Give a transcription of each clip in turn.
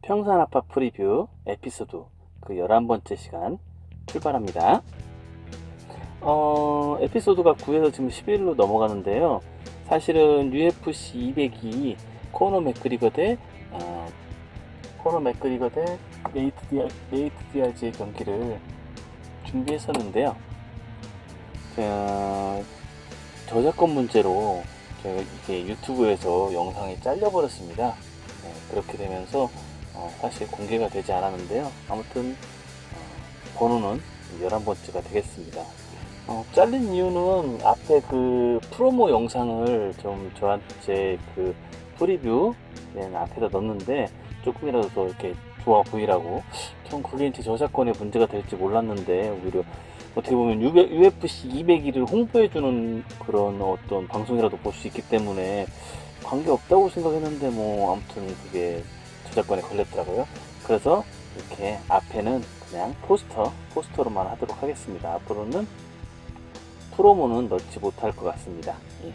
평산아파 프리뷰 에피소드 그 11번째 시간 출발합니다. 에피소드가 9에서 지금 11로 넘어가는데요. 사실은 UFC 200이 코너 맥그리거 대 코너 맥그리거 대 네이트 디아즈의 경기를 준비했었는데요. 저작권 문제로 제가 이게 유튜브에서 영상이 잘려버렸습니다. 그렇게 되면서 사실 공개가 되지 않았는데요. 아무튼 번호는 11번째가 되겠습니다. 잘린 이유는 앞에 그 프로모 영상을 좀 저한테 그 프리뷰 앞에다 넣었는데 조금이라도 더 이렇게 좋아 보이라고. 전 그게 이제 저작권에 문제가 될지 몰랐는데 오히려 어떻게 보면 UFC 200일을 홍보해주는 그런 어떤 방송이라도 볼 수 있기 때문에 관계없다고 생각했는데 뭐 아무튼 그게 저작권에 걸렸더라고요. 그래서 이렇게 앞에는 그냥 포스터로만 하도록 하겠습니다. 앞으로는 프로모는 넣지 못할 것 같습니다. 예.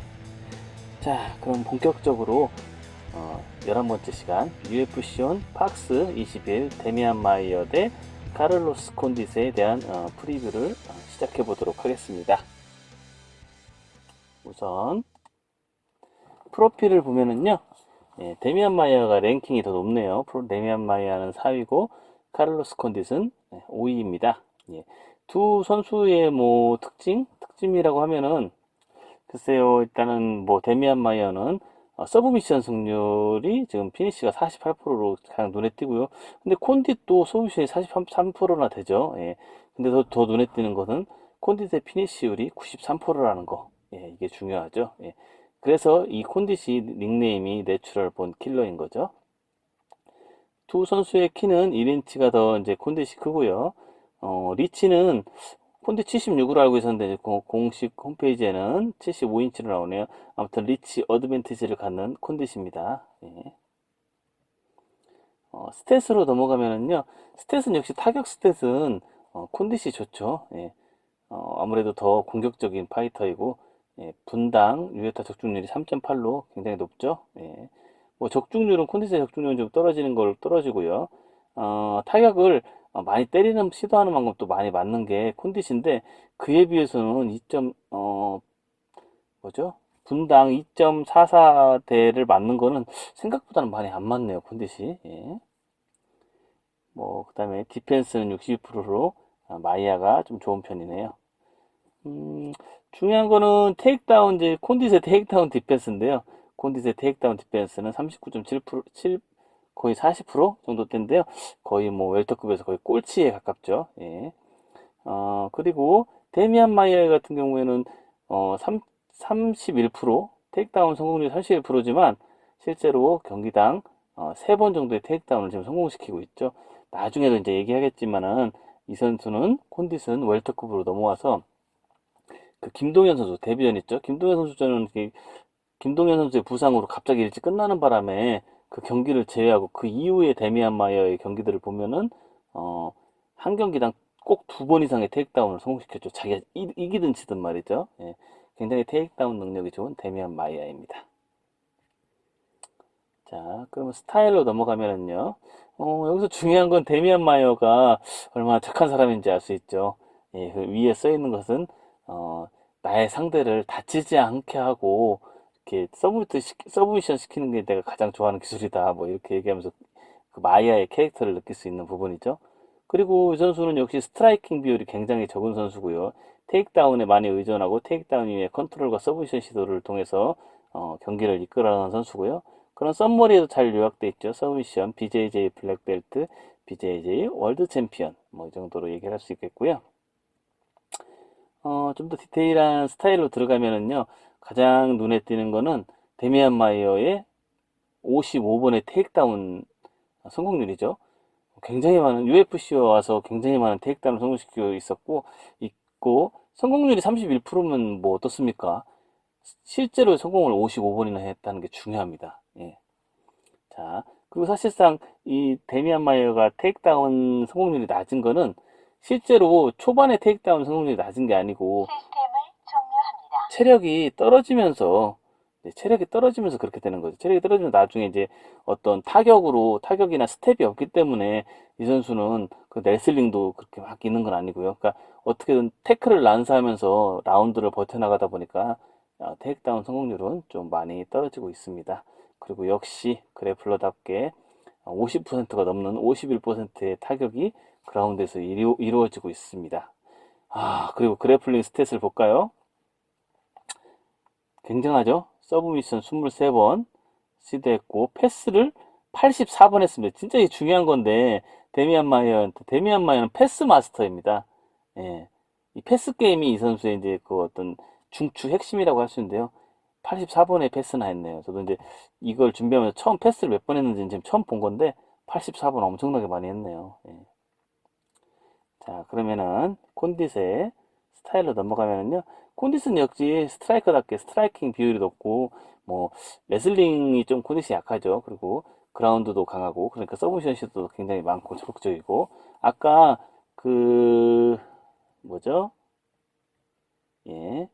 자, 그럼 본격적으로 11번째 시간 UFC 온 팍스 21 데미안 마이어 대 카를로스 콘디스에 대한 프리뷰를 시작해 보도록 하겠습니다. 우선 프로필을 보면은요, 데미안 마이어가 랭킹이 더 높네요. 데미안 마이어는 4위고 카를로스 콘디스는 5위입니다. 예. 두 선수의 뭐 특징이라고 하면은 글쎄요, 일단은 뭐 데미안 마이어는 서브미션 승률이 지금 피니시가 48%로 가장 눈에 띄고요. 근데 콘딧도 서브미션이 43%나 되죠. 예. 근데 더 눈에 띄는 것은 콘딧의 피니시율이 93%라는 거. 예, 이게 중요하죠. 예. 그래서 이 콘딧이 닉네임이 내추럴 본 킬러인 거죠. 두 선수의 키는 1인치가 더 이제 콘딧이 크고요. 리치는 콘디 76으로 알고 있었는데 공식 홈페이지에는 75인치로 나오네요. 아무튼 리치 어드밴티지를 갖는 콘디입니다. 예. 스탯으로 넘어가면은요. 스탯은 역시 타격 스탯은 콘디이 좋죠. 예. 아무래도 더 공격적인 파이터이고 예, 분당 유효타 적중률이 3.8로 굉장히 높죠. 예. 뭐 적중률은 콘디스의 적중률은 좀 떨어지고요. 타격을 많이 때리는 시도하는 만큼 또 많이 맞는 게 콘디신데 그에 비해서는 뭐죠? 분당 2.44대를 맞는 거는 생각보다는 많이 안 맞네요, 콘디시. 예. 뭐 그다음에 디펜스는 62%로 마이아가 좀 좋은 편이네요. 중요한 거는 테이크다운 이제 콘디스의 테이크다운 디펜스인데요. 콘디스의 테이크다운 디펜스는 39.7%, 거의 40% 정도 된데요. 거의 뭐 웰터급에서 거의 꼴찌에 가깝죠. 예. 그리고 데미안 마이어 같은 경우에는 31% 테이크다운 성공률 31%지만 실제로 경기당 3번 정도의 테이크다운을 지금 성공시키고 있죠. 나중에도 이제 얘기하겠지만은 이 선수는 콘디스는 웰터급으로 넘어와서 그 김동현 선수 데뷔전 있죠. 김동현 선수전은 김동현 선수의 부상으로 갑자기 일찍 끝나는 바람에 그 경기를 제외하고 그 이후에 데미안 마이어의 경기들을 보면은 한 경기당 꼭 2번 이상의 테이크다운을 성공시켰죠. 자기가 이기든 지든 말이죠. 예, 굉장히 테이크다운 능력이 좋은 데미안 마이어입니다. 자, 그러면 스타일로 넘어가면은요. 여기서 중요한 건 데미안 마이어가 얼마나 착한 사람인지 알 수 있죠. 예, 그 위에 써 있는 것은 어, 나의 상대를 다치지 않게 하고 이렇게 서브미션 시키는 게 내가 가장 좋아하는 기술이다. 뭐 이렇게 얘기하면서 그 마이아의 캐릭터를 느낄 수 있는 부분이죠. 그리고 이 선수는 역시 스트라이킹 비율이 굉장히 적은 선수고요. 테이크다운에 많이 의존하고 테이크다운 이후에 컨트롤과 서브미션 시도를 통해서 경기를 이끌어가는 선수고요. 그런 썸머리에도 잘 요약돼 있죠. 서브미션, BJJ 블랙벨트, BJJ 월드 챔피언 뭐 이 정도로 얘기를 할 수 있겠고요. 좀 더 디테일한 스타일로 들어가면은요. 가장 눈에 띄는 거는 데미안 마이어의 55번의 테이크다운 성공률이죠. 굉장히 많은 UFC에 와서 굉장히 많은 테이크다운을 성공시키고 있고 성공률이 31%면 뭐 어떻습니까? 실제로 성공을 55번이나 했다는 게 중요합니다. 예. 자, 그리고 사실상 이 데미안 마이어가 테이크다운 성공률이 낮은 거는 실제로 초반에 테이크다운 성공률이 낮은 게 아니고 체력이 떨어지면서 이제 체력이 떨어지면서 그렇게 되는 거죠. 체력이 떨어지면 나중에 이제 어떤 타격이나 스텝이 없기 때문에 이 선수는 그 레슬링도 그렇게 막 있는 건 아니고요. 그러니까 어떻게든 태클을 난사하면서 라운드를 버텨나가다 보니까 테이크다운 성공률은 좀 많이 떨어지고 있습니다. 그리고 역시 그래플러답게 50%가 넘는 51%의 타격이 그라운드에서 이루어지고 있습니다. 그리고 그래플링 스탯을 볼까요? 굉장하죠? 서브미션 23번 시도했고 패스를 84번 했습니다. 진짜 이 중요한 건데 데미안 마이어는 패스 마스터입니다. 예. 이 패스 게임이 이 선수의 이제 그 어떤 중추 핵심이라고 할 수 있는데요. 84번의 패스나 했네요. 저도 이제 이걸 준비하면서 처음 패스를 몇 번 했는지 지금 처음 본 건데 84번 엄청나게 많이 했네요. 예. 자, 그러면은 콘딧의 스타일로 넘어가면은요. 콘딧은 역시 스트라이커답게 스트라이킹 비율이 높고 뭐 레슬링이 좀 콘딧이 약하죠. 그리고 그라운드도 강하고 그러니까 서브미션 시도도 굉장히 많고 적극적이고 아까 그 뭐죠? 예.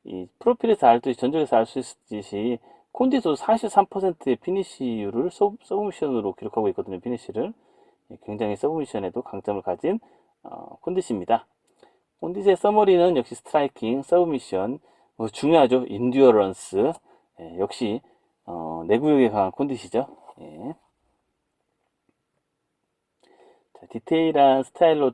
이 프로필에서 알듯이 전적에서 알 수 있듯이 콘디도 43%의 피니시율을 서브미션으로 기록하고 있거든요. 피니시를 굉장히 서브미션에도 강점을 가진 콘디입니다. 콘디의 서머리는 역시 스트라이킹, 서브미션 중요하죠. 인듀어런스 역시 내구력에 강한 콘디시죠. 예. 자, 디테일한 스타일로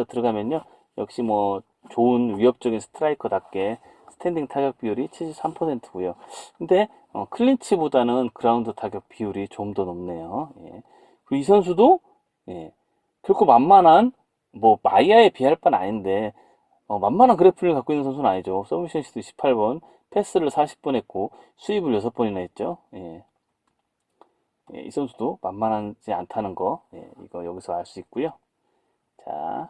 들어가면요. 역시 뭐 좋은 위협적인 스트라이커답게 스탠딩 타격 비율이 73%고요. 근데 클린치보다는 그라운드 타격 비율이 좀 더 높네요. 예. 그리고 이 선수도 예, 결코 만만한 뭐 마이아에 비할 바는 아닌데 만만한 그래플을 갖고 있는 선수는 아니죠. 서브미션 시도 18번, 패스를 40번 했고 수입을 6번이나 했죠. 예. 예, 이 선수도 만만하지 않다는 거 이거 여기서 알 수 있고요. 자,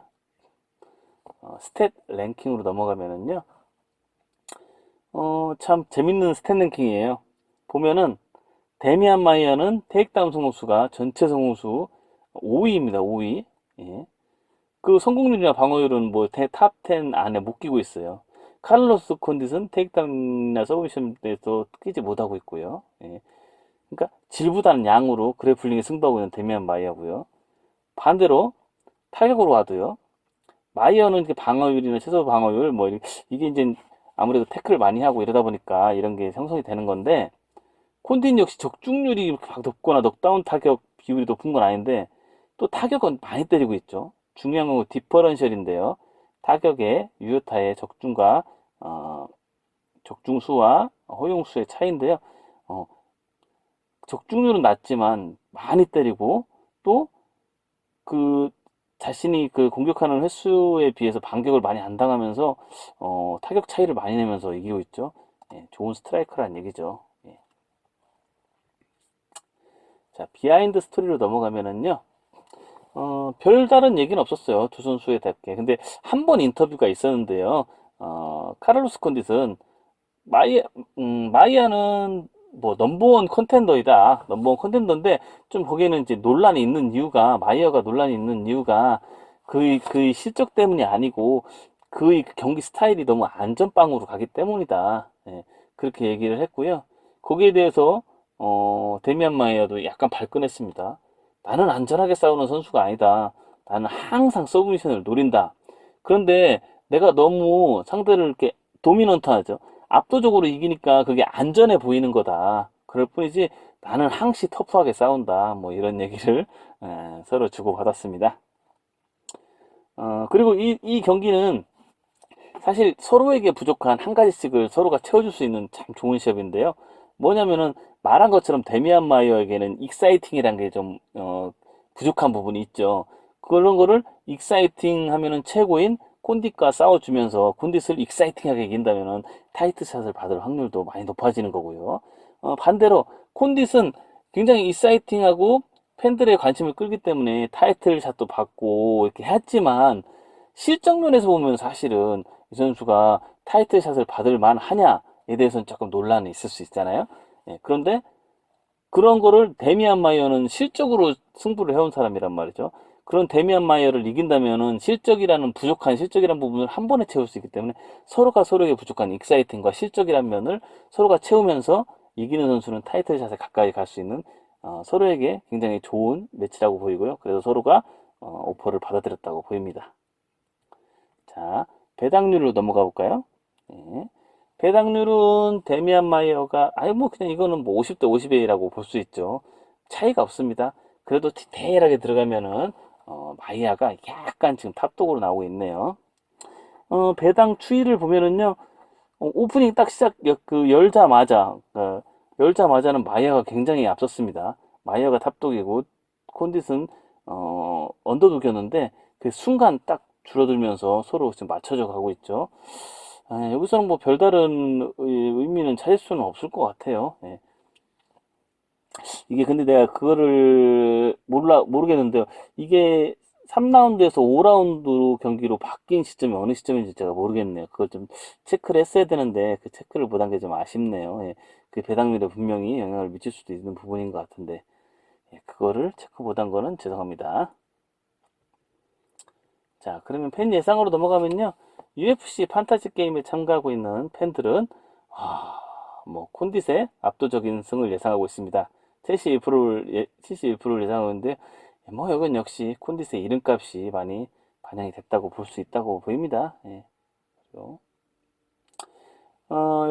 스탯 랭킹으로 넘어가면은요. 참 재밌는 스탯 랭킹이에요. 보면은 데미안 마이어는 테이크다운 성공수가 전체 성공수 5위입니다. 5위. 예. 그 성공률이나 방어율은 뭐 탑 10 안에 못 끼고 있어요. 카를로스 콘딧은 테이크다운이나 서브미션에서 끼지 못하고 있고요. 예. 그러니까 질보다는 양으로 그래플링에 승부하고 있는 데미안 마이어고요. 반대로 타격으로 와도요. 마이어는 이렇게 방어율이나 최소 방어율 뭐 이게 이제 아무래도 태클을 많이 하고 이러다 보니까 이런 게 형성이 되는 건데 콘딘 역시 적중률이 이렇게 높거나 넉다운 타격 비율이 높은 건 아닌데 또 타격은 많이 때리고 있죠. 중요한 건 디퍼런셜인데요. 타격의 유효타의 적중과 적중수와 허용수의 차이인데요. 적중률은 낮지만 많이 때리고 또 그 자신이 그 공격하는 횟수에 비해서 반격을 많이 안 당하면서 타격 차이를 많이 내면서 이기고 있죠. 예, 좋은 스트라이커란 얘기죠. 예. 자, 비하인드 스토리로 넘어가면은요. 별다른 얘기는 없었어요. 두 선수에 답게. 근데 한 번 인터뷰가 있었는데요. 카를로스 콘딧은 마이아는 뭐 넘버원 컨텐더이다. 넘버원 컨텐더인데 좀 거기에는 이제 논란이 있는 이유가 마이어가 논란이 있는 이유가 그의 실적 때문이 아니고 그의 경기 스타일이 너무 안전빵으로 가기 때문이다. 예, 그렇게 얘기를 했고요. 거기에 대해서 데미안 마이어도 약간 발끈했습니다. 나는 안전하게 싸우는 선수가 아니다. 나는 항상 서브미션을 노린다. 그런데 내가 너무 상대를 이렇게 도미넌트하죠. 압도적으로 이기니까 그게 안전해 보이는 거다. 그럴 뿐이지 나는 항시 터프하게 싸운다. 뭐 이런 얘기를 서로 주고받았습니다. 그리고 이 경기는 사실 서로에게 부족한 한 가지씩을 서로가 채워줄 수 있는 참 좋은 시합인데요. 뭐냐면은 말한 것처럼 데미안 마이어에게는 익사이팅이란 게 좀 부족한 부분이 있죠. 그런 거를 익사이팅 하면은 최고인 콘딧과 싸워주면서 콘딧을 익사이팅하게 이긴다면은 타이트샷을 받을 확률도 많이 높아지는 거고요. 반대로 콘딧은 굉장히 익사이팅하고 팬들의 관심을 끌기 때문에 타이틀샷도 받고 이렇게 했지만 실적면에서 보면 사실은 이 선수가 타이틀샷을 받을 만하냐에 대해서는 조금 논란이 있을 수 있잖아요. 예, 그런데 그런 거를 데미안 마이어는 실적으로 승부를 해온 사람이란 말이죠. 그런 데미안 마이어를 이긴다면은 부족한 실적이라는 부분을 한 번에 채울 수 있기 때문에 서로가 서로에게 부족한 익사이팅과 실적이라는 면을 서로가 채우면서 이기는 선수는 타이틀샷에 가까이 갈 수 있는 서로에게 굉장히 좋은 매치라고 보이고요. 그래서 서로가 오퍼를 받아들였다고 보입니다. 자, 배당률로 넘어가 볼까요? 네. 배당률은 데미안 마이어가 뭐 그냥 이거는 뭐 50대 50이라고 볼 수 있죠. 차이가 없습니다. 그래도 디테일하게 들어가면은 마이아가 약간 지금 탑독으로 나오고 있네요. 배당 추이를 보면은요. 오프닝 딱 열자마자는 마이아가 굉장히 앞섰습니다. 마이아가 탑독이고 콘딧은 언더독이었는데 그 순간 딱 줄어들면서 서로 지금 맞춰져 가고 있죠. 여기서는 뭐 별다른 의미는 찾을 수는 없을 것 같아요. 예. 이게 근데 내가 그거를 모르겠는데요. 이게 3라운드에서 5라운드로 경기로 바뀐 시점이 어느 시점인지 제가 모르겠네요. 그걸 좀 체크를 했어야 되는데 그 체크를 못한 게 좀 아쉽네요. 예. 그 배당률에 분명히 영향을 미칠 수도 있는 부분인 것 같은데 예, 그거를 체크 못한 거는 죄송합니다. 자, 그러면 팬 예상으로 넘어가면요. UFC 판타지 게임에 참가하고 있는 팬들은 뭐 콘딧의 압도적인 승을 예상하고 있습니다. 71%를 예상하고 있는데 뭐 이건 역시 콘딧의 이름값이 많이 반영이 됐다고 볼 수 있다고 보입니다. 예. 그리고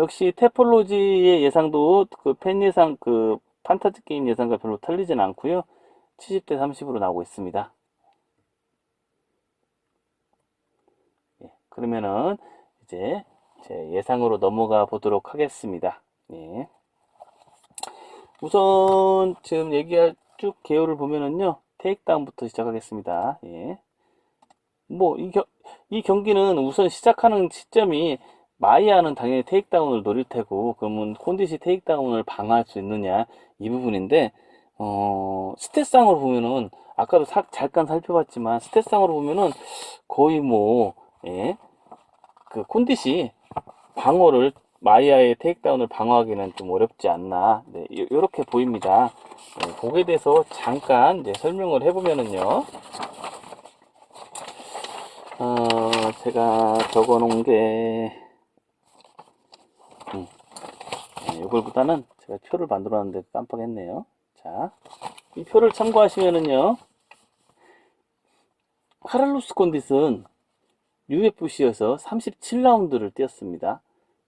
역시 테폴로지의 예상도 그 팬 예상 그 판타지 게임 예상과 별로 틀리진 않고요. 70대 30으로 나오고 있습니다. 예, 그러면은 이제 제 예상으로 넘어가 보도록 하겠습니다. 예. 우선 지금 얘기할 쭉 개요를 보면은요. 테이크다운부터 시작하겠습니다. 예. 뭐 이 경기는 우선 시작하는 시점이 마이아는 당연히 테이크다운을 노릴 테고 그러면 콘디시 테이크다운을 방어할 수 있느냐 이 부분인데 스탯상으로 보면은 아까도 잠깐 살펴봤지만 스탯상으로 보면은 거의 뭐 예, 그 콘디시 방어를 마이아의 테이크다운을 방어하기는 좀 어렵지 않나 네, 이렇게 보입니다. 네, 거기에 대해서 잠깐 이제 설명을 해보면은요. 제가 적어 놓은 게 이걸보다는 제가 표를 만들어 놨는데 깜빡했네요. 자, 이 표를 참고하시면은요. 카를로스 콘딧은 UFC에서 37라운드를 뛰었습니다.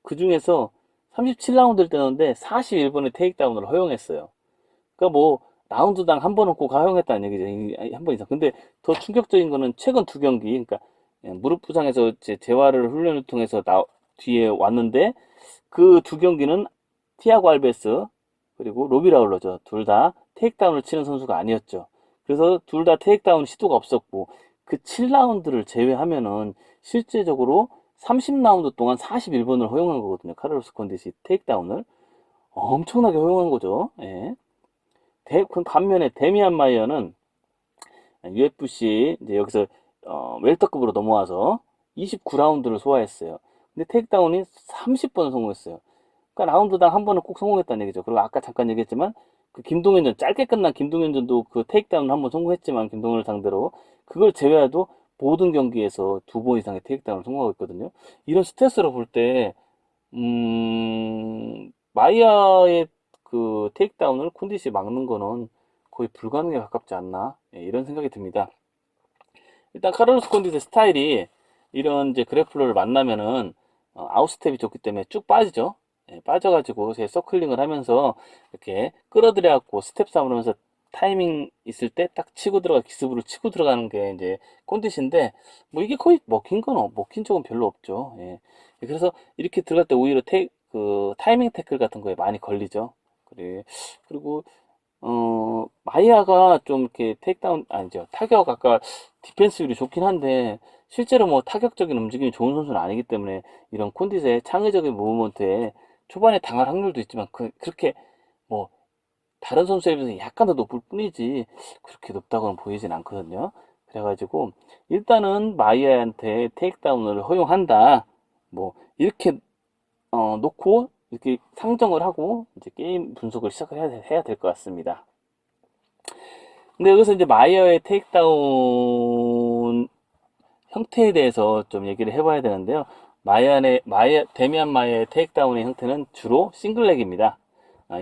그 중에서 37라운드를 뛰었는데 41번의 테이크다운을 허용했어요. 그러니까 뭐 라운드당 한 번은 꼭 허용했다는 얘기죠. 한 번 이상. 근데 더 충격적인 거는 최근 두 경기, 그러니까 무릎 부상에서 재활을 훈련을 통해서 뒤에 왔는데 그 두 경기는 티아고 알베스 그리고 로비 라울러죠. 둘 다 테이크다운을 치는 선수가 아니었죠. 그래서 둘 다 테이크다운 시도가 없었고 그 7라운드를 제외하면은 실제적으로 30라운드 동안 41번을 허용한 거거든요. 카를로스 콘디시 테이크다운을 엄청나게 허용한 거죠. 예. 반면에 데미안 마이어는 UFC 이제 여기서 웰터급으로 넘어와서 29라운드를 소화했어요. 근데 테이크다운이 30번을 성공했어요. 그러니까 라운드당 한 번은 꼭 성공했다는 얘기죠. 그리고 아까 잠깐 얘기했지만 그 김동현전 짧게 끝난 김동현전도 그 테이크다운 한 번 성공했지만 김동현을 상대로 그걸 제외해도 모든 경기에서 두 번 이상의 테이크다운을 성공하고 있거든요. 이런 스탯으로 볼 때 마이아의 그 테이크다운을 콘디시 막는 거는 거의 불가능에 가깝지 않나 예, 이런 생각이 듭니다. 일단 카를로스 콘디의 스타일이 이런 이제 그래플러를 만나면은 아웃스텝이 좋기 때문에 쭉 빠지죠. 예, 빠져가지고 제 서클링을 하면서 이렇게 끌어들여갖고 스텝 싸움을 하면서 타이밍 있을 때 딱 치고 들어가 기습으로 치고 들어가는 게 이제 콘디시인데 뭐 이게 거의 먹힌 적은 별로 없죠. 예. 그래서 이렇게 들어갈 때 오히려 그 타이밍 태클 같은 거에 많이 걸리죠. 그리고 마이아가 좀 이렇게 테이크다운, 아니죠. 타격, 아까 디펜스율이 좋긴 한데, 실제로 뭐 타격적인 움직임이 좋은 선수는 아니기 때문에, 이런 콘디의 창의적인 무브먼트에 초반에 당할 확률도 있지만, 그렇게 뭐, 다른 선수에 비해서 약간 더 높을 뿐이지, 그렇게 높다고는 보이진 않거든요. 그래가지고, 일단은 마이아한테 테이크다운을 허용한다. 뭐, 이렇게, 놓고, 이렇게 상정을 하고, 이제 게임 분석을 시작을 해야 될 것 같습니다. 근데 여기서 이제 마이어의 테이크다운 형태에 대해서 좀 얘기를 해봐야 되는데요. 데미안 마이어의 테이크다운의 형태는 주로 싱글렉입니다.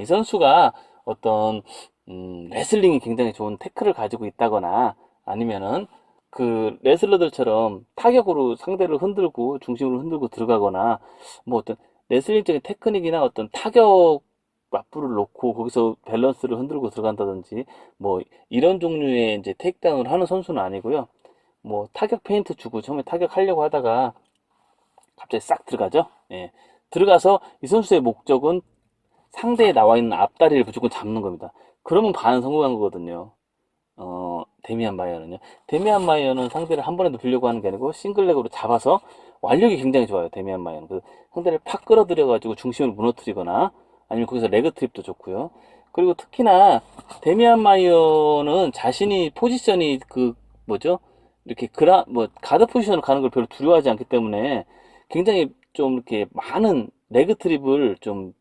이 선수가 어떤 레슬링이 굉장히 좋은 태클을 가지고 있다거나 아니면은 그 레슬러들처럼 타격으로 상대를 흔들고 중심으로 흔들고 들어가거나 뭐 어떤 레슬링적인 테크닉이나 어떤 타격 맞불을 놓고 거기서 밸런스를 흔들고 들어간다든지 뭐 이런 종류의 이제 테이크다운을 하는 선수는 아니고요. 뭐 타격 페인트 주고 처음에 타격하려고 하다가 갑자기 싹 들어가죠. 예. 들어가서 이 선수의 목적은 상대에 나와 있는 앞다리를 무조건 잡는 겁니다. 그러면 반 성공한 거거든요. 데미안 마이어는요. 데미안 마이어는 상대를 한 번에 눕히려고 하는 게 아니고 싱글렉으로 잡아서 완력이 굉장히 좋아요. 데미안 마이어는. 그 상대를 팍 끌어들여가지고 중심을 무너뜨리거나 아니면 거기서 레그 트립도 좋고요. 그리고 특히나 데미안 마이어는 자신이 포지션이 그 뭐죠? 이렇게 가드 포지션을 가는 걸 별로 두려워하지 않기 때문에 굉장히 좀 이렇게 많은 레그 트립을 좀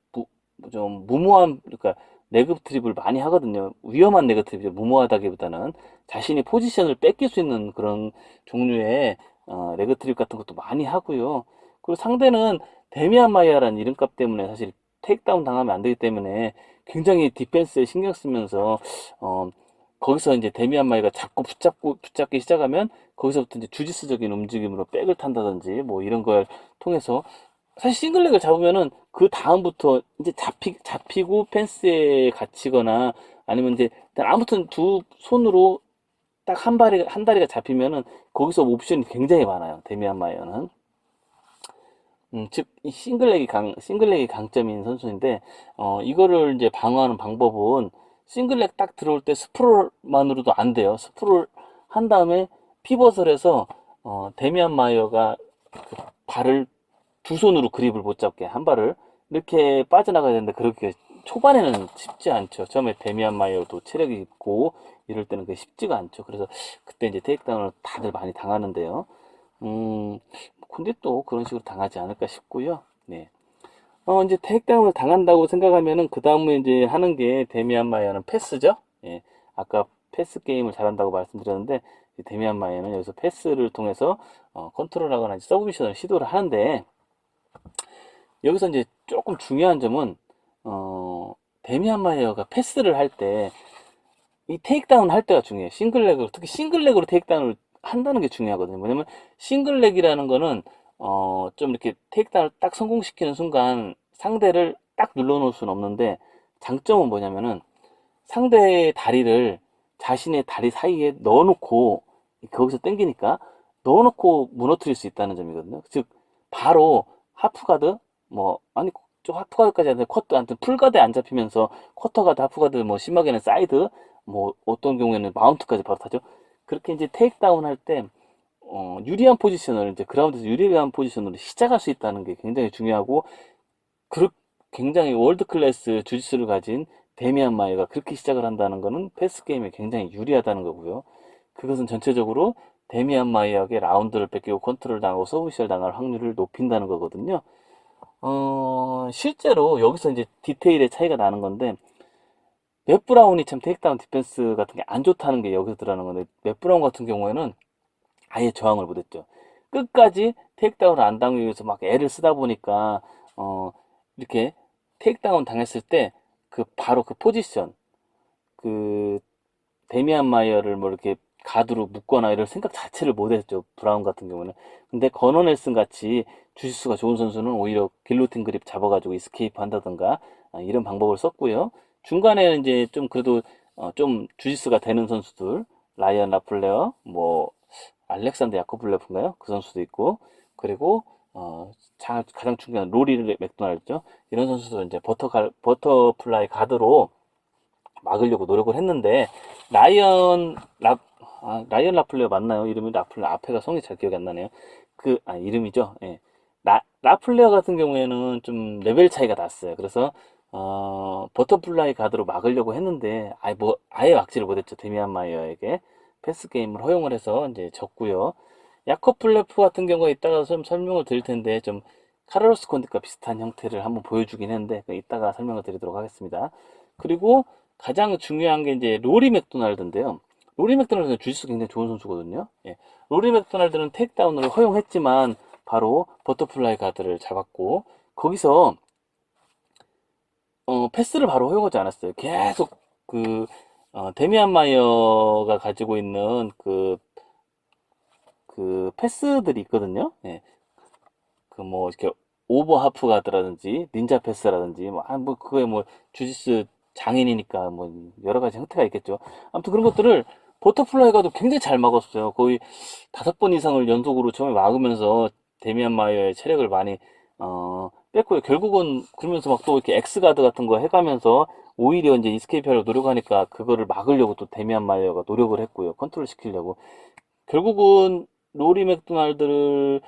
무모한, 그러니까 레그 트립을 많이 하거든요. 위험한 레그 트립이죠. 무모하다기보다는 자신이 포지션을 뺏길 수 있는 그런 종류의 레그 트립 같은 것도 많이 하고요. 그리고 상대는 데미안 마이아라는 이름값 때문에 사실 테이크다운 당하면 안 되기 때문에 굉장히 디펜스에 신경 쓰면서 어, 거기서 이제 데미안 마이가 자꾸 붙잡기 시작하면 거기서부터 이제 주짓수적인 움직임으로 백을 탄다든지 뭐 이런 걸 통해서 사실 싱글렉을 잡으면은 그 다음부터 이제 잡히고 펜스에 갇히거나 아니면 이제 일단 아무튼 두 손으로 딱 한 다리가 잡히면은 거기서 옵션이 굉장히 많아요. 데미안 마이어는. 즉, 이 싱글렉이 강점인 선수인데, 이거를 이제 방어하는 방법은 싱글렉 딱 들어올 때 스프롤만으로도 안 돼요. 스프롤 한 다음에 피벗을 해서, 데미안 마이어가 그 발을 두 손으로 그립을 못 잡게 한 발을 이렇게 빠져나가야 되는데 그렇게 초반에는 쉽지 않죠. 처음에 데미안 마이어도 체력이 있고 이럴 때는 그게 쉽지가 않죠. 그래서 그때 이제 테이크다운을 다들 많이 당하는데요. 음, 근데 또 그런 식으로 당하지 않을까 싶고요. 네. 이제 테이크다운을 당한다고 생각하면은 그 다음에 이제 하는 게 데미안 마이어는 패스죠. 예. 아까 패스 게임을 잘한다고 말씀드렸는데 이 데미안 마이어는 여기서 패스를 통해서 컨트롤하거나 서브미션을 시도를 하는데 여기서 이제 조금 중요한 점은 데미안 마이어가 패스를 할 때 이 테이크다운 할 때가 중요해요. 싱글렉으로 특히 싱글렉으로 테이크다운을 한다는 게 중요하거든요. 뭐냐면 싱글렉이라는 거는 좀 이렇게 테이크다운을 딱 성공시키는 순간 상대를 딱 눌러놓을 수는 없는데 장점은 뭐냐면은 상대의 다리를 자신의 다리 사이에 넣어놓고 거기서 당기니까 넣어놓고 무너뜨릴 수 있다는 점이거든요. 즉 바로 하프가드 뭐 아니 좀 하프가드까지 아니라 쿼터 아무튼 풀가드에 안 잡히면서 쿼터가드 하프가드 뭐 심하게는 사이드 뭐 어떤 경우에는 마운트까지 바로 타죠. 그렇게 이제 테이크다운 할 때 유리한 포지션을 이제 그라운드에서 유리한 포지션으로 시작할 수 있다는 게 굉장히 중요하고 그 굉장히 월드 클래스 주짓수를 가진 데미안 마이가 그렇게 시작을 한다는 거는 패스 게임에 굉장히 유리하다는 거고요. 그것은 전체적으로 데미안 마이에게 라운드를 뺏기고 컨트롤 당하고 서브미션 당할 확률을 높인다는 거거든요. 실제로 여기서 이제 디테일의 차이가 나는 건데 맷 브라운이 참 테이크다운 디펜스 같은 게 안 좋다는 게 여기서 들어가는 건데 맷 브라운 같은 경우에는 아예 저항을 못했죠. 끝까지 테이크다운을 안 당하기 위해서 막 애를 쓰다 보니까 이렇게 테이크다운 당했을 때 그 바로 그 포지션 그 데미안 마이어를 뭐 이렇게 가드로 묶거나 이럴 생각 자체를 못했죠. 브라운 같은 경우는. 근데 건어 넬슨 같이 주짓수가 좋은 선수는 오히려 길로틴 그립 잡아가지고 이스케이프 한다던가 이런 방법을 썼고요. 중간에는 이제 좀 그래도 좀 주짓수가 되는 선수들 라이언 라플레어 뭐 알렉산더 야코블레프인가요? 그 선수도 있고 그리고 가장 중요한 로리 맥도날드죠. 이런 선수도 이제 버터플라이 가드로 막으려고 노력을 했는데 라이언 라이언 라플레어 맞나요? 이름이 라플레어 앞에가 성이 잘 기억이 안 나네요. 이름이죠. 예. 라플레어 같은 경우에는 좀 레벨 차이가 났어요. 그래서 버터플라이 가드로 막으려고 했는데 아예 막지를 못했죠. 데미안 마이어에게 패스 게임을 허용을 해서 이제 졌고요. 야코플레프 같은 경우에 이따가 좀 설명을 드릴 텐데 좀 카를로스 콘디과 비슷한 형태를 한번 보여주긴 했는데 이따가 설명을 드리도록 하겠습니다. 그리고 가장 중요한 게 이제 로리 맥도날드인데요. 로리 맥도날드는 주짓수 굉장히 좋은 선수거든요. 예. 로리 맥도날드는 테이크다운을 허용했지만 바로 버터플라이 가드를 잡았고 거기서 패스를 바로 허용하지 않았어요. 계속 그 데미안 마이어가 가지고 있는 그 패스들이 있거든요. 예. 그 뭐 이렇게 오버 하프 가드라든지 닌자 패스라든지 뭐 그거에 뭐 주짓수 장인이니까 뭐 여러 가지 형태가 있겠죠. 아무튼 그런 것들을 버터플라이 가도 굉장히 잘 막았어요. 거의 5번 이상을 연속으로 처음에 막으면서 데미안 마이어의 체력을 많이 뺐고요. 결국은 그러면서 막 또 이렇게 엑스 가드 같은 거 해가면서 오히려 이제 이스케이프 하려고 노력하니까 그거를 막으려고 또 데미안 마이어가 노력을 했고요. 컨트롤 시키려고. 결국은 로리 맥도날드를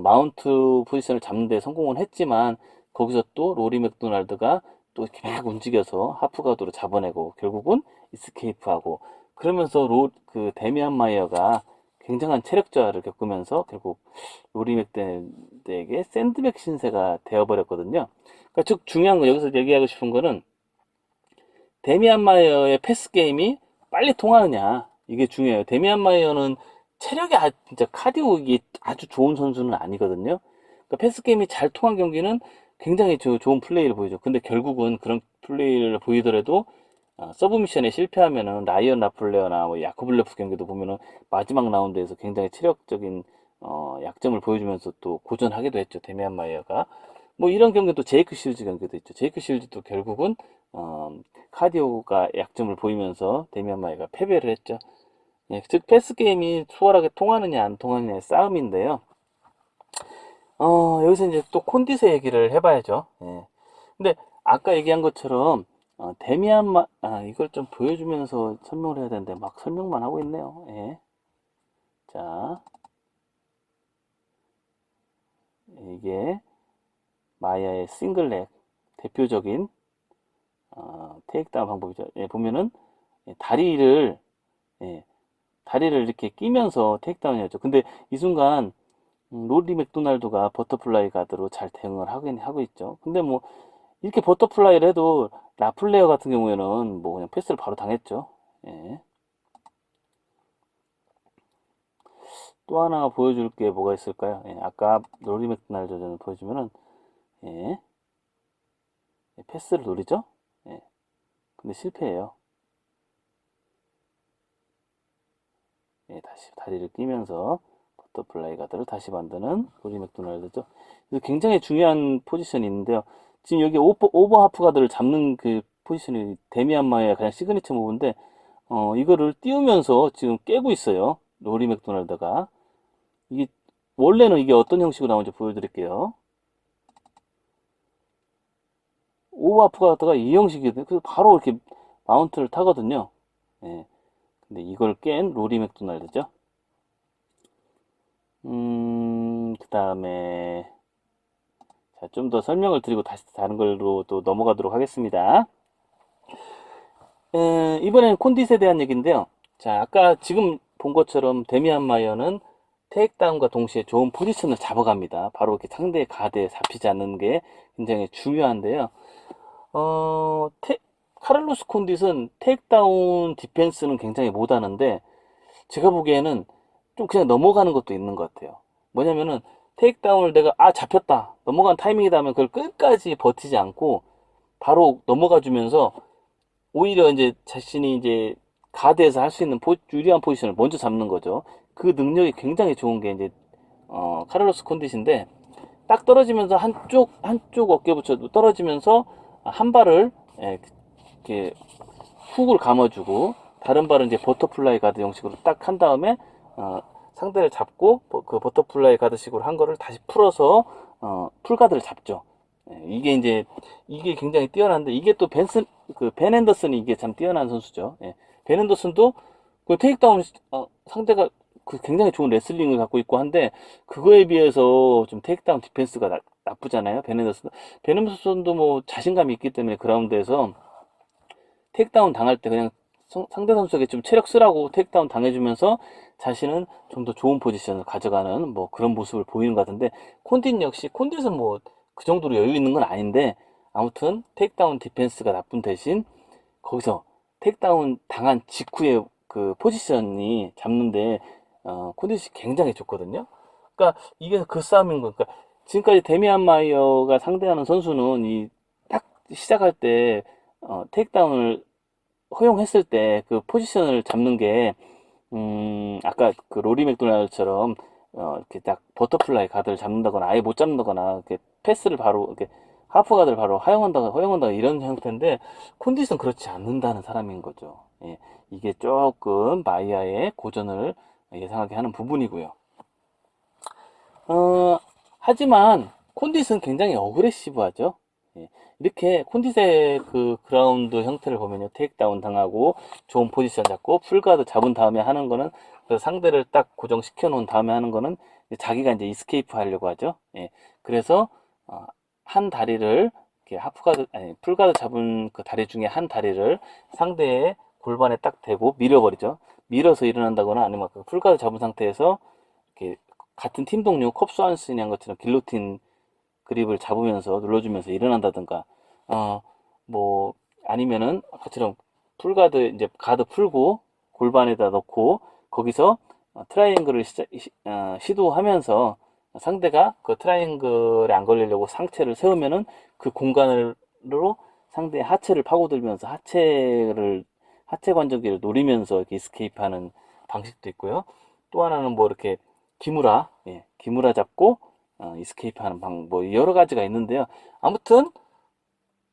마운트 포지션을 잡는 데 성공은 했지만 거기서 또 로리 맥도날드가 또 이렇게 막 움직여서 하프가드로 잡아내고 결국은 이스케이프하고 그러면서 그 데미안 마이어가 굉장한 체력 저하를 겪으면서 결국 로리 맥도날드에게 샌드백 신세가 되어버렸거든요. 그러니까 즉 중요한 거 여기서 얘기하고 싶은 거는 데미안 마이어의 패스 게임이 빨리 통하느냐 이게 중요해요. 데미안 마이어는 체력이 진짜 카디오 이게 아주 좋은 선수는 아니거든요. 그러니까 패스 게임이 잘 통한 경기는 굉장히 좋은 플레이를 보이죠. 근데 결국은 그런 플레이를 보이더라도 서브 미션에 실패하면은 라이언 라플레어나 뭐 야코블레프 경기도 보면은 마지막 라운드에서 굉장히 체력적인 약점을 보여주면서 또 고전하기도 했죠. 데미안 마이어가. 뭐 이런 경기도 제이크 실즈 경기도 있죠. 제이크 실즈도 결국은 카디오가 약점을 보이면서 데미안 마이어가 패배를 했죠. 예, 즉 패스 게임이 수월하게 통하느냐 안 통하느냐의 싸움인데요. 여기서 이제 또 콘디세 얘기를 해봐야죠. 예. 근데 아까 얘기한 것처럼 이걸 좀 보여주면서 설명을 해야 되는데 막 설명만 하고 있네요. 예. 자, 이게 마이아의 싱글렉 대표적인 테이크다운 방법이죠. 예, 보면은 다리를 예, 다리를 이렇게 끼면서 테이크다운이었죠. 근데 이 순간 로리 맥도날드가 버터플라이 가드로 잘 대응을 하고 있죠. 근데 뭐 이렇게 버터플라이를 해도 라플레어 같은 경우에는 뭐 그냥 패스를 바로 당했죠. 예. 또 하나 보여줄 게 뭐가 있을까요? 예, 아까 로리 맥도날드 보여주면은 예, 패스를 노리죠. 예, 근데 실패해요. 예, 다시 다리를 끼면서 버터플라이 가드를 다시 만드는 로리 맥도날드죠. 그래서 굉장히 중요한 포지션이 있는데요. 지금 여기 오버 하프 가드를 잡는 그 포지션이 데미안 마이의 가장 시그니처 무브인데 이거를 띄우면서 지금 깨고 있어요. 로리 맥도날드가. 이게 원래는 이게 어떤 형식으로 나오는지 보여드릴게요. 오버 하프 가드가 이 형식이거든요. 그래서 바로 이렇게 마운트를 타거든요. 예. 근데 이걸 깬 로리 맥도날드죠. 그 다음에 좀 더 설명을 드리고 다시 다른 걸로 또 넘어가도록 하겠습니다. 이번에는 콘딧에 대한 얘기인데요. 자, 아까 지금 본 것처럼 데미안 마이어는 테이크다운과 동시에 좋은 포지션을 잡아갑니다. 바로 이렇게 상대의 가드에 잡히지 않는 게 굉장히 중요한데요. 어, 카를로스 콘딧은 테이크다운 디펜스는 굉장히 못하는데 제가 보기에는 좀 그냥 넘어가는 것도 있는 것 같아요. 뭐냐면은 테이크다운을 내가 잡혔다 넘어간 타이밍이다 하면 그걸 끝까지 버티지 않고 바로 넘어가 주면서 오히려 이제 자신이 이제 가드에서 할 수 있는 유리한 포지션을 먼저 잡는 거죠. 그 능력이 굉장히 좋은 게 이제 카를로스 콘딧인데 딱 떨어지면서 한쪽 어깨 붙여 떨어지면서 한 발을 이렇게 훅을 감아주고 다른 발은 이제 버터플라이 가드 형식으로 딱 한 다음에 상대를 잡고 그 버터플라이 가드식으로 한 거를 다시 풀어서 풀가드를 잡죠. 이게 이제 이게 굉장히 뛰어난데 이게 또 벤 앤더슨이 이게 참 뛰어난 선수죠. 벤 앤더슨도 그 테이크다운 상대가 굉장히 좋은 레슬링을 갖고 있고 한데 그거에 비해서 좀 테이크다운 디펜스가 나쁘잖아요. 벤 앤더슨. 벤 앤더슨도 뭐 자신감이 있기 때문에 그라운드에서 테이크다운 당할 때 그냥 상대 선수에게 좀 체력 쓰라고 테이크다운 당해주면서 자신은 좀 더 좋은 포지션을 가져가는 뭐 그런 모습을 보이는 것 같은데 콘딧은 뭐 그 정도로 여유 있는 건 아닌데 아무튼 테이크다운 디펜스가 나쁜 대신 거기서 테이크다운 당한 직후에 그 포지션이 잡는데 콘디션이 굉장히 좋거든요. 그러니까 이게 그 싸움인 거니까 지금까지 데미안 마이어가 상대하는 선수는 이 딱 시작할 때 테이크다운을 허용했을 때 그 포지션을 잡는 게 아까 그 로리 맥도날드처럼 이렇게 딱 버터플라이 가드를 잡는다거나 아예 못 잡는다거나 이렇게 패스를 바로 이렇게 하프 가드를 바로 허용한다가 이런 형태인데 콘디션 그렇지 않는다는 사람인 거죠. 예, 이게 조금 마이아의 고전을 예상하게 하는 부분이고요. 하지만 콘디스는 굉장히 어그레시브하죠. 예, 이렇게 콘디스의 그 그라운드 형태를 보면요, 테이크다운 당하고 좋은 포지션 잡고 풀가드 잡은 다음에 하는 거는 그 상대를 딱 고정시켜 놓은 다음에 하는 거는 자기가 이제 이스케이프 하려고 하죠. 예, 그래서 한 다리를 이렇게 하프가드 아니 풀가드 잡은 그 다리 중에 한 다리를 상대의 골반에 딱 대고 밀어버리죠. 밀어서 일어난다거나 아니면 그 풀가드 잡은 상태에서 이렇게 같은 팀 동료 컵스완슨이 한 것처럼 길로틴 그립을 잡으면서 눌러주면서 일어난다든가 뭐 아니면은 아까처럼 풀가드 이제 가드 풀고 골반에다 넣고 거기서 트라이앵글을 시도하면서 상대가 그 트라이앵글에 안 걸리려고 상체를 세우면은 그 공간으로 상대의 하체를 파고들면서 하체 관절기를 노리면서 이렇게 이스케이프하는 방식도 있고요. 또 하나는 뭐 이렇게 기무라, 기무라 잡고 이스케이프 하는 방법, 뭐 여러 가지가 있는데요. 아무튼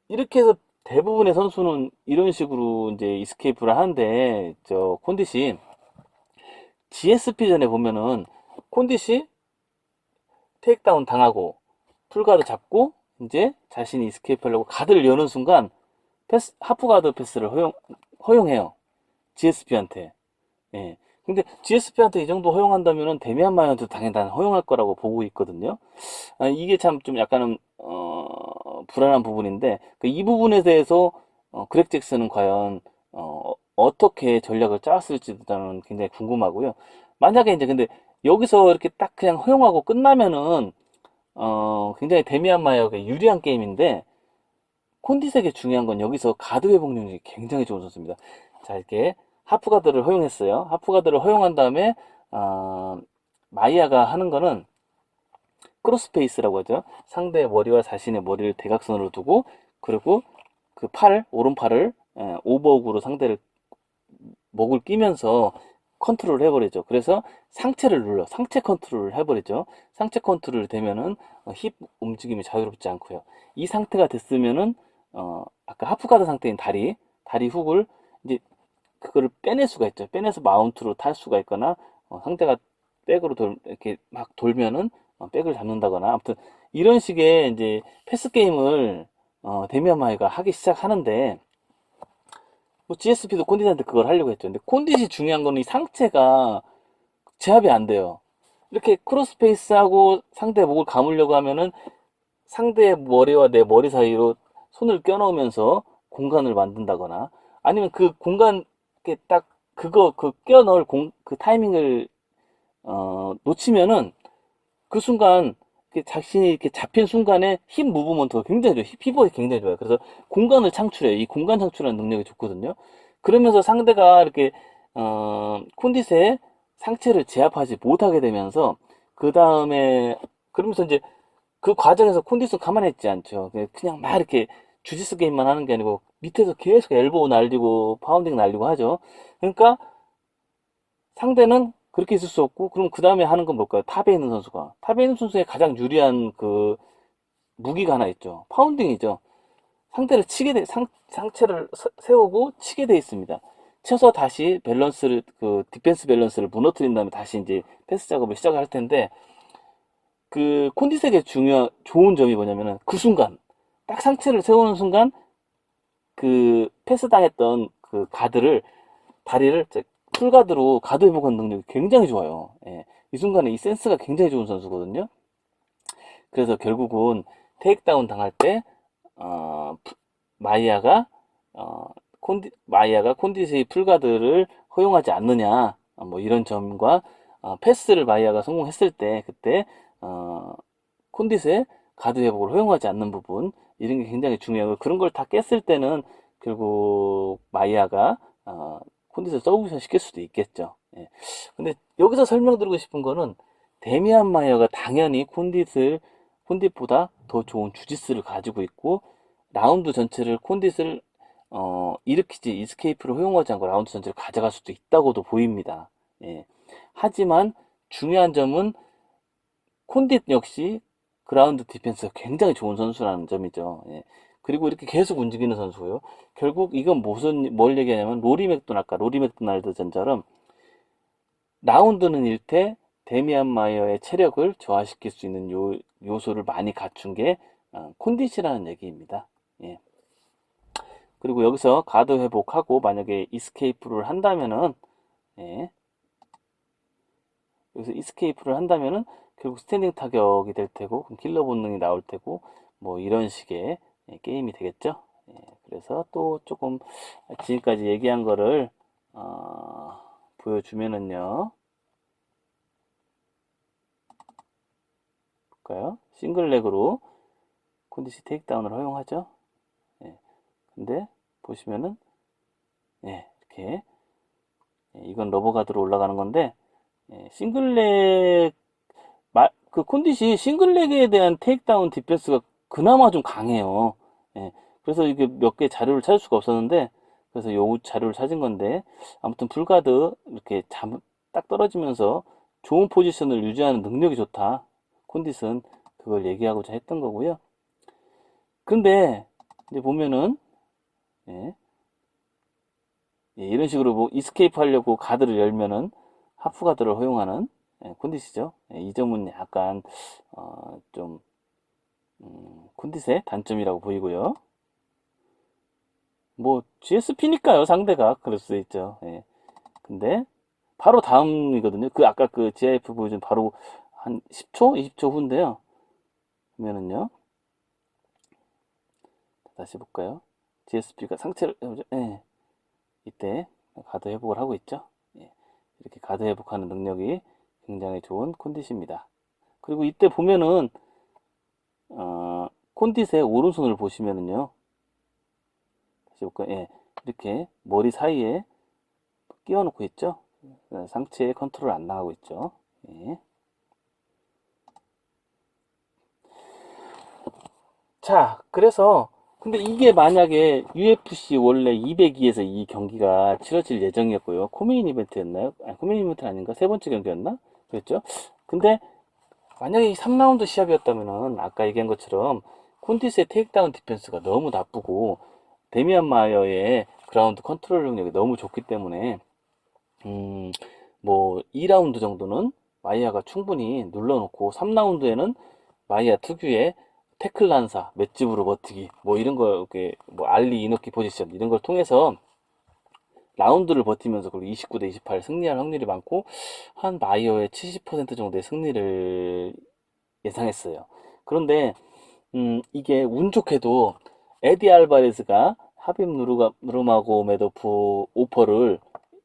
이렇게 해서 대부분의 선수는 이런 식으로 이제 이스케이프를 하는데 저 콘디시 GSP 전에 보면은 콘디시 테이크다운 당하고 풀가드 잡고 이제 자신이 이스케이프 하려고 가드를 여는 순간 하프 가드 패스를 허용해요. GSP한테. 예. 근데 GSP한테 이 정도 허용한다면은 데미안 마이어도 당연히 난 허용할 거라고 보고 있거든요. 이게 참 좀 약간은 불안한 부분인데 이 부분에 대해서 그렉 잭슨은 과연 어떻게 전략을 짜왔을지도 저는 굉장히 궁금하고요. 만약에 이제 근데 여기서 이렇게 딱 그냥 허용하고 끝나면은 굉장히 데미안 마이어가 유리한 게임인데 콘디색의 중요한 건 여기서 가드 회복 능력이 굉장히 좋은 선수입니다. 자, 이렇게 하프가드를 허용했어요. 하프가드를 허용한 다음에 마이아가 하는 거는 크로스페이스라고 하죠. 상대의 머리와 자신의 머리를 대각선으로 두고 그리고 그 오른팔을 오버옥으로 상대를 목을 끼면서 컨트롤을 해버리죠. 그래서 상체 컨트롤을 해버리죠. 상체 컨트롤이 되면은 힙 움직임이 자유롭지 않고요. 이 상태가 됐으면은 아까 하프가드 상태인 다리 훅을 이제 그거를 빼낼 수가 있죠. 빼내서 마운트로 탈 수가 있거나 상대가 백으로 이렇게 막 돌면은 백을 잡는다거나 아무튼 이런 식의 이제 패스 게임을 데미안 마이가 하기 시작하는데 뭐 GSP도 콘디한테 그걸 하려고 했죠. 근데 콘디시 중요한 거는 이 상체가 제압이 안 돼요. 이렇게 크로스페이스하고 상대 목을 감으려고 하면은 상대의 머리와 내 머리 사이로 손을 껴넣으면서 공간을 만든다거나 아니면 그 공간 딱 그 껴넣을 그 타이밍을 놓치면은 그 순간 자신이 이렇게 잡힌 순간에 힙 무브먼트가 굉장히 좋아요. 힙이 굉장히 좋아요. 그래서 공간을 창출해요. 이 공간 창출하는 능력이 좋거든요. 그러면서 상대가 이렇게 콘디스의 상체를 제압하지 못하게 되면서 그 다음에 그러면서 이제 그 과정에서 콘디스는 가만히 있지 않죠. 그냥 막 이렇게 주짓수 게임만 하는 게 아니고 밑에서 계속 엘보우 날리고 파운딩 날리고 하죠. 그러니까 상대는 그렇게 있을 수 없고 그럼 그 다음에 하는 건 뭘까요? 탑에 있는 선수가 탑에 있는 선수의 가장 유리한 그 무기가 하나 있죠. 파운딩이죠. 상대를 상체를 세우고 치게 돼 있습니다. 쳐서 다시 그 디펜스 밸런스를 무너뜨린 다음에 다시 이제 패스 작업을 시작할 텐데 그 콘디색의 좋은 점이 뭐냐면은 그 순간 딱 상체를 세우는 순간 그 패스 당했던 그 다리를 풀가드로 가드 회복하는 능력이 굉장히 좋아요. 예. 이 순간에 이 센스가 굉장히 좋은 선수거든요. 그래서 결국은 테이크다운 당할 때 마이아가 콘디스의 풀가드를 허용하지 않느냐 뭐 이런 점과 패스를 마이아가 성공했을 때 그때 콘디스의 가드 회복을 허용하지 않는 부분 이런 게 굉장히 중요하고 그런 걸 다 깼을 때는 결국 마이아가 콘디스를 서브미션 시킬 수도 있겠죠. 예. 근데 여기서 설명드리고 싶은 거는 데미안 마이어가 당연히 콘딧보다 더 좋은 주짓수를 가지고 있고 라운드 전체를 콘딧을 일으키지 이스케이프를 허용하지 않고 라운드 전체를 가져갈 수도 있다고도 보입니다. 예. 하지만 중요한 점은 콘딧 역시 그라운드 디펜스가 굉장히 좋은 선수라는 점이죠. 예. 그리고 이렇게 계속 움직이는 선수고요. 결국 이건 뭘 얘기하냐면 로리 맥도날드 전처럼 라운드는 1태 데미안 마이어의 체력을 저하시킬 수 있는 요소를 많이 갖춘 게 콘딧이라는 얘기입니다. 예. 그리고 여기서 가드 회복하고 만약에 이스케이프를 한다면은 예. 여기서 이스케이프를 한다면은 결국 스탠딩 타격이 될 테고 그럼 킬러 본능이 나올 테고 뭐 이런 식의 게임이 되겠죠. 예. 그래서 또 조금 지금까지 얘기한 거를 보여주면은요. 볼까요? 싱글렉으로 콘디시 테이크다운을 허용하죠. 예. 근데 보시면은 이렇게 이건 러버가드로 올라가는 건데 싱글렉 그 콘디시 싱글렉에 대한 테이크다운 디펜스가 그나마 좀 강해요. 그래서 이게 몇 개 자료를 찾을 수가 없었는데 그래서 요 자료를 찾은 건데 아무튼 풀가드 이렇게 딱 떨어지면서 좋은 포지션을 유지하는 능력이 좋다. 콘디스는 그걸 얘기하고자 했던 거고요. 근데 이제 보면은 이런 식으로 뭐 이스케이프 하려고 가드를 열면은 하프 가드를 허용하는 콘디시죠. 이 점은 약간 좀 콘디스의 단점이라고 보이고요. 뭐 GSP니까요 상대가 그럴 수 있죠. 근데 바로 다음이거든요. 그 아까 그 GIF 보여준 바로 한 10초, 20초 후인데요. 보면은요. 다시 볼까요? GSP가 상체를 이때 가드 회복을 하고 있죠. 이렇게 가드 회복하는 능력이 굉장히 좋은 콘딧입니다. 그리고 이때 보면은 콘딧의 오른손을 보시면은요. 다시 볼까요? 이렇게 머리 사이에 끼워 놓고 있죠. 상체에 컨트롤 안 나가고 있죠. 자, 그래서 근데 이게 만약에 UFC 원래 202에서 이 경기가 치러질 예정이었고요. 코메인 이벤트였나요? 아니, 코메인 이벤트 아닌가? 세 번째 경기였나? 그랬죠? 근데 만약에 이 3라운드 시합이었다면은 아까 얘기한 것처럼 콘티스의 테이크다운 디펜스가 너무 나쁘고 데미안 마이어의 그라운드 컨트롤 능력이 너무 좋기 때문에 뭐 2라운드 정도는 마이아가 충분히 눌러놓고 3라운드에는 마이아 특유의 태클 난사, 맷집으로 버티기, 뭐 이런 거, 이렇게 뭐 알리 이노키 포지션 이런 걸 통해서 라운드를 버티면서 그리고 29대 28 승리할 확률이 많고 한 마이어의 70% 정도의 승리를 예상했어요. 그런데 이게 운 좋게도 에디 알바레스가 하빕 누르마고메도프 오퍼를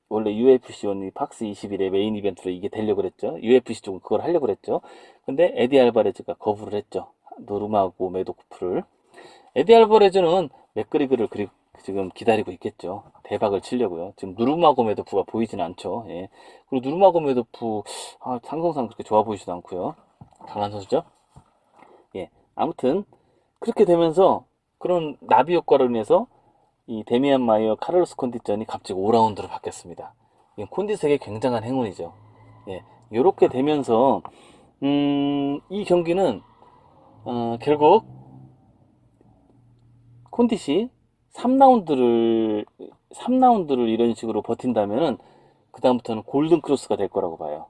원래 UFC 온 팍스 21의 메인 이벤트로 이게 되려고 그랬죠. UFC 쪽은 그걸 하려고 그랬죠. 근데 에디 알바레즈가 거부를 했죠. 누르마고메도프를. 에디 알바레즈는 맥그리그를 지금 기다리고 있겠죠. 대박을 치려고요. 지금 누르마고메도프가 보이진 않죠. 그리고 누르마고메도프 상성상 그렇게 좋아 보이지도 않고요. 강한 선수죠. 아무튼 그렇게 되면서 그런 나비 효과로 인해서 이 데미안 마이어 카를로스 콘디전이 갑자기 5라운드로 바뀌었습니다. 이건 콘디스에게 굉장한 행운이죠. 이렇게 되면서 이 경기는 결국 콘디시 3라운드를 이런 식으로 버틴다면은 그 다음부터는 골든 크로스가 될 거라고 봐요.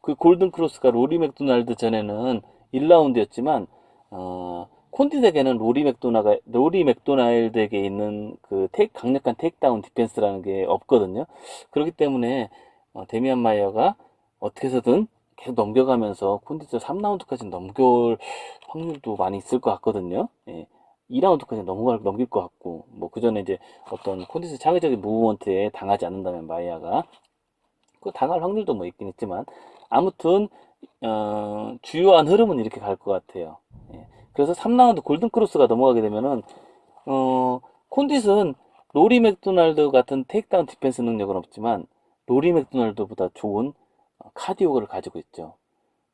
그 골든 크로스가 로리 맥도날드 전에는 1라운드였지만 콘디덱에는 로리 맥도날드에게 있는 그 강력한 테이크다운 디펜스라는 게 없거든요. 그렇기 때문에 데미안 마이어가 어떻게 해서든 계속 넘겨가면서 콘디덱 3라운드까지 넘겨올 확률도 많이 있을 것 같거든요. 2라운드까지 넘길 것 같고 뭐 그 전에 이제 어떤 콘디스 창의적인 무브먼트에 당하지 않는다면 마이아가 그 당할 확률도 뭐 있긴 있지만 아무튼 주요한 흐름은 이렇게 갈 것 같아요. 그래서 3라운드 골든 크로스가 넘어가게 되면은 콘딧은 로리 맥도날드 같은 테이크다운 디펜스 능력은 없지만 로리 맥도날드보다 좋은 카디오를 가지고 있죠.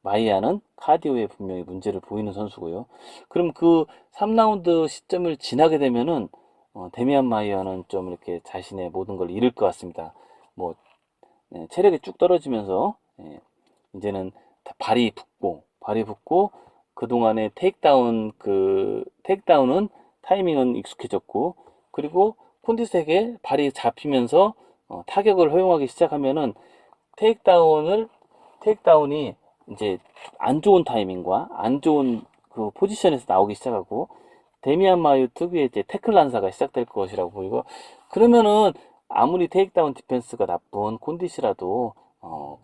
마이아는 카디오에 분명히 문제를 보이는 선수고요. 그럼 그 3라운드 시점을 지나게 되면은 데미안 마이아는 좀 이렇게 자신의 모든 걸 잃을 것 같습니다. 뭐 체력이 쭉 떨어지면서 이제는 발이 붓고 그동안의 테이크다운은 타이밍은 익숙해졌고, 그리고 콘디색에 발이 잡히면서 타격을 허용하기 시작하면은 테이크다운이 이제 안 좋은 타이밍과 안 좋은 그 포지션에서 나오기 시작하고, 데미안 마이어 특유의 이제 태클 난사가 시작될 것이라고 보이고, 그러면은 아무리 테이크다운 디펜스가 나쁜 콘디시라도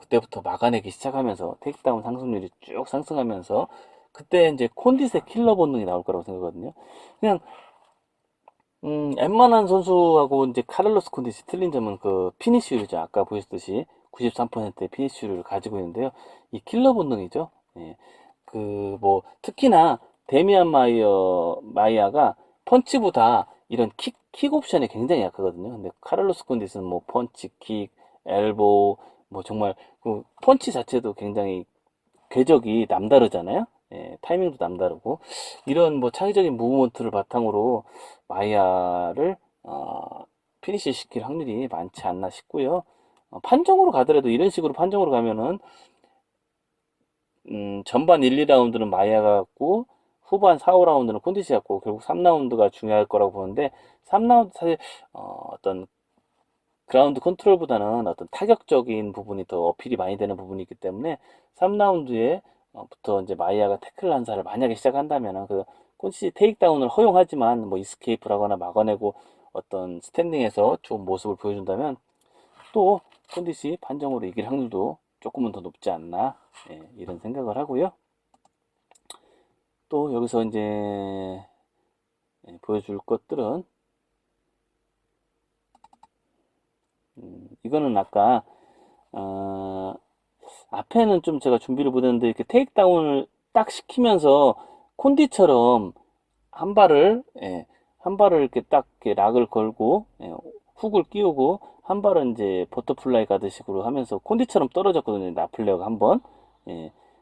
그때부터 막아내기 시작하면서 테이크다운 상승률이 쭉 상승하면서 그때 이제 콘디스의 킬러 본능이 나올 거라고 생각하거든요. 그냥 웬만한 선수하고 이제 카를로스 콘디시 틀린 점은 그 피니쉬율이죠. 아까 보셨듯이 93%의 피니쉬율을 가지고 있는데요. 이 킬러 본능이죠. 예. 그 뭐 특히나 데미안 마이아가 펀치보다 이런 킥 옵션이 굉장히 약하거든요. 근데 카를로스 콘디스는 뭐 펀치, 킥, 엘보, 뭐 정말 그 펀치 자체도 굉장히 궤적이 남다르잖아요. 예, 타이밍도 남다르고 이런 뭐 창의적인 무브먼트를 바탕으로 마이아를 피니시 시킬 확률이 많지 않나 싶고요. 판정으로 가더라도 이런 식으로 판정으로 가면은 전반 1, 2라운드는 마이아가 갖고 후반 4, 5라운드는 콘디시 갖고 결국 3라운드가 중요할 거라고 보는데 3라운드 사실 어떤 그라운드 컨트롤보다는 어떤 타격적인 부분이 더 어필이 많이 되는 부분이 있기 때문에 3라운드에 부터 이제 마이아가 태클 난사를 만약에 시작한다면 그 콘시 테이크다운을 허용하지만 뭐 이스케이프를 하거나 막아내고 어떤 스탠딩에서 좋은 모습을 보여준다면 또 콘디시 판정으로 이길 확률도 조금은 더 높지 않나, 이런 생각을 하고요. 또 여기서 이제 보여줄 것들은 이거는 아까 앞에는 좀 제가 준비를 못했는데 이렇게 테이크다운을 딱 시키면서 콘디처럼 한 발을 한 발을 이렇게 딱 이렇게 락을 걸고 훅을 끼우고 한 발은 이제 버터플라이 가드식으로 하면서 콘디처럼 떨어졌거든요. 나플레어가 한번.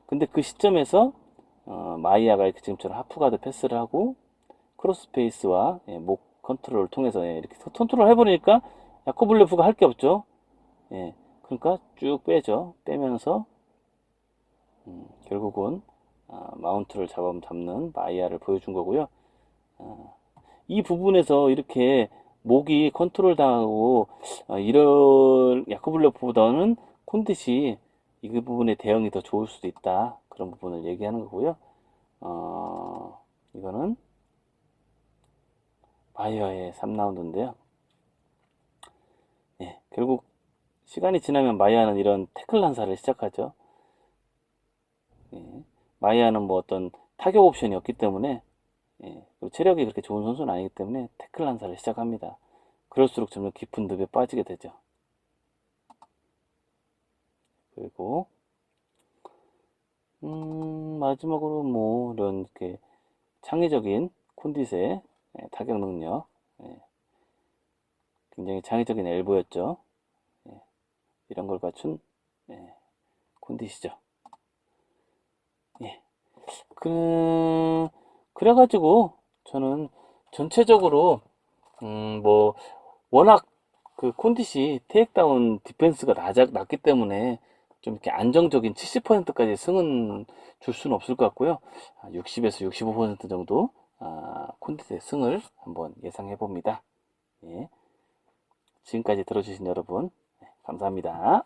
근데 그 시점에서 마이아가 이렇게 지금처럼 하프가드 패스를 하고 크로스페이스와 목 컨트롤을 통해서 이렇게 컨트롤 해버리니까 야코블레프가 할 게 없죠. 그러니까 쭉 빼죠. 빼면서 결국은 마운트를 잡는 마이아를 보여준 거고요. 이 부분에서 이렇게 목이 컨트롤 당하고 이런 야코블레프보다는 콘디시 이 부분의 대응이 더 좋을 수도 있다. 그런 부분을 얘기하는 거고요. 이거는 마이아의 3라운드인데요. 결국 시간이 지나면 마이아는 이런 태클 난사를 시작하죠. 마이아는 뭐 어떤 타격 옵션이 없기 때문에 그리고 체력이 그렇게 좋은 선수는 아니기 때문에 태클 난사를 시작합니다. 그럴수록 점점 깊은 늪에 빠지게 되죠. 그리고 마지막으로 뭐 이런 이렇게 창의적인 콘디스의 타격 능력, 굉장히 창의적인 엘보였죠. 이런 걸 갖춘 콘디시죠. 그래가지고 저는 전체적으로 뭐 워낙 그 콘디시 테이크다운 디펜스가 낮기 때문에 좀 이렇게 안정적인 70%까지 승은 줄 수는 없을 것 같고요. 60에서 65% 정도 콘디시의 승을 한번 예상해 봅니다. 지금까지 들어주신 여러분 감사합니다.